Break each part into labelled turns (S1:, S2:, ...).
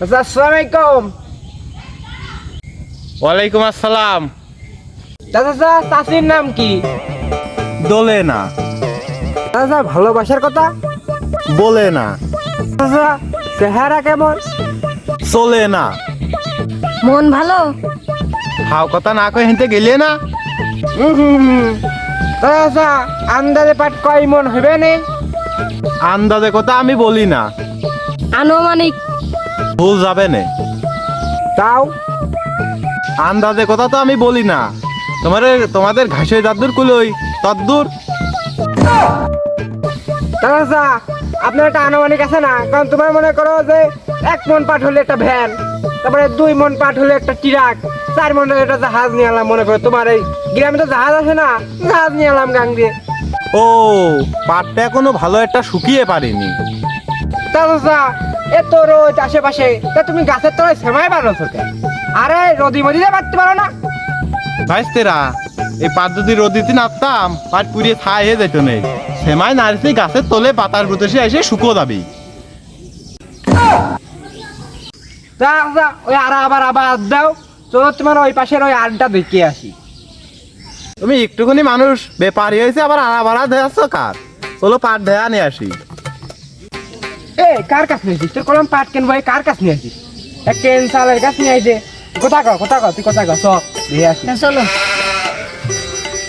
S1: আসসালামু আলাইকুম।
S2: ওয়ালাইকুম আসসালাম।
S1: চাচা চাচির নাম কি?
S2: দোলে না,
S1: চাচা ভালোবাসার কথা
S2: বলে না,
S1: চাচা চেহারা কেমন?
S2: চলে না।
S3: মন ভালো?
S2: হাও কথা না কয়ে হেঁটে গেলে না।
S1: চাচা আন্দাজে পাট কয় মন হবে নে?
S2: আন্দাজে কথা আমি বলি না,
S3: আনুমানিক?
S2: ভুল যাবে না।
S1: তাও
S2: আন্দাজে কথা তো আমি বলি না। তোমাদের ঘাসে যদ্দূর কুলোই তদ্দূর।
S1: চাচা আপনার একটা আনুমানিক আছে না? কারণ তোমার মনে করো যে 1 মন পাট হলে একটা ভ্যান, তারপরে 2 মন পাট হলে একটা ট্রাক, 4 মন হলে একটা জাহাজ নিয়ে এলাম। মনে করো তোমার এই গ্রামে তো জাহাজ আছে না, জাহাজ নিয়ে এলাম গাং দিয়ে।
S2: ও, পাটটা এখনো ভালো একটা শুকিয়ে পারিনি।
S1: চাচা এত রোদ আশেপাশে, তা তুমি গাছের তলায় সেমাই পারো তোকে? আরে রদি মদিতে পারতে পারো না?
S2: ভাইস্তেরা, এই পাট যদি রোদিতে নামতাম পাট পুড়িয়ে ছাই হয়ে যেত নেই। সেমাই নারীতে গাছের তলে পাতার প্রদেশে এসে শুকো যাবি।
S1: চাচা ওই আবার দাও, চলো তোমার ওই পাশের ওই আড্ডা দেখে আসি।
S2: তুমি একটুখানি মানুষ বেপারি হয়েছে আবার আড়া দেয়াচ্ছ কার? চলো পাট দেয়া নিয়ে আসি।
S1: এ কার কাছ নিয়ে আসিস? তোর কলম পাট কেন ভাই, কার কাছ নিয়ে আসিস? এক কেন সালের কাছ নিয়ে আইছে। কথা কও তুই কথা কও, সব দিয়ে আসি।
S3: চলো।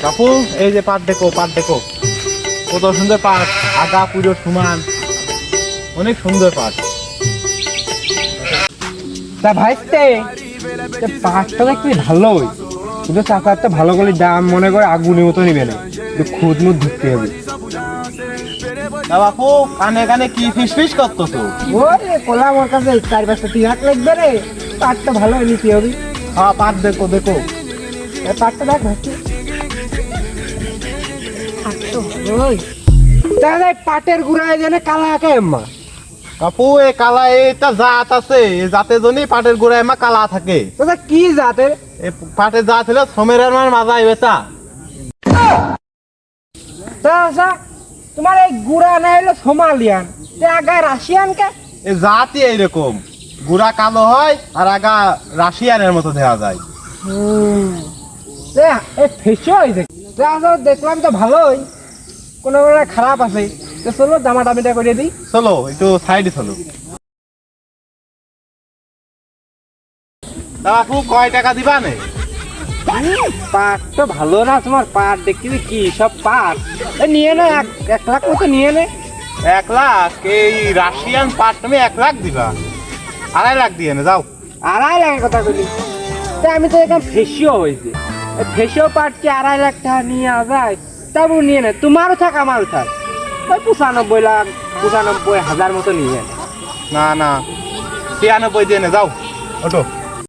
S2: কাকু এই যে পাট দেখো, কত সুন্দর পাট, আগা পুজো সমান, অনেক সুন্দর পাট।
S1: তা ভাইস্তে পাটটা দেখবি ভালোই, কিন্তু চাচার তো ভালো করে দাম মনে করে আগুনের মতো নিবে না, একটু খুদ মুদ ধুতে হবে।
S2: তা বাপু কানে কানে কি ফিস করতো তো?
S1: ওরে কোলা মোর কাছে 4-5টা টিরাক লাগবে রে, পাটটা ভালো নিতে হবে।
S2: হ্যাঁ পাট দেখো।
S1: এই পাটটা দেখ ভাইস্তে,
S3: ওই
S1: তাহলে পাটের গুড়ায় যেন কালা আঁকে এম্মা।
S2: কাপু এ কালা এটা জাত আছে, জাতের জন্যই পাটের গোড়ায় মা কালা থাকে।
S1: চাচা কি জাতের?
S2: এই পাটের জাত হলো সমেরের মার মাজা বেতা।
S1: চাচা তোমার এই গুড়া না হলো সোমালিয়ান, আগা রাশিয়ান কে?
S2: এই জাতই এইরকম, গুড়া কালো হয় আর আগা রাশিয়ানের মতো দেখা যায়।
S1: ফেসো হয়েছে চাচা, দেখলাম তো ভালোই, কোনো কোনো খারাপ আছে। তো চলো দামাদামিটা করে দিই।
S2: চলো একটু সাইডে চলো। তা বাপু কয় টাকা দিবা নে?
S1: পাট তো ভালো না, তোমার পাট দেখছি কি সব পাট। নিয়ে নে 1 লাখ মতো নিয়ে নে।
S2: 1 লাখ? এই রাশিয়ান পাট তুমি 1 লাখ দিবা? 2.5 লাখ দিয়ে নে যাও।
S1: 2.5 লাখের কথা বলি? তা আমি তো এখানে ফেসিও হয়েছে, ফেসিও পাট কি 2.5 লাখ টাকা নিয়ে যায়? তারপর নিয়ে নে, তোমারও থাক আমারও থাক, ওই 95 লাখ 95,000 মতো নিয়ে নে।
S2: না 96 দিয়ে নে যাও, ওটো।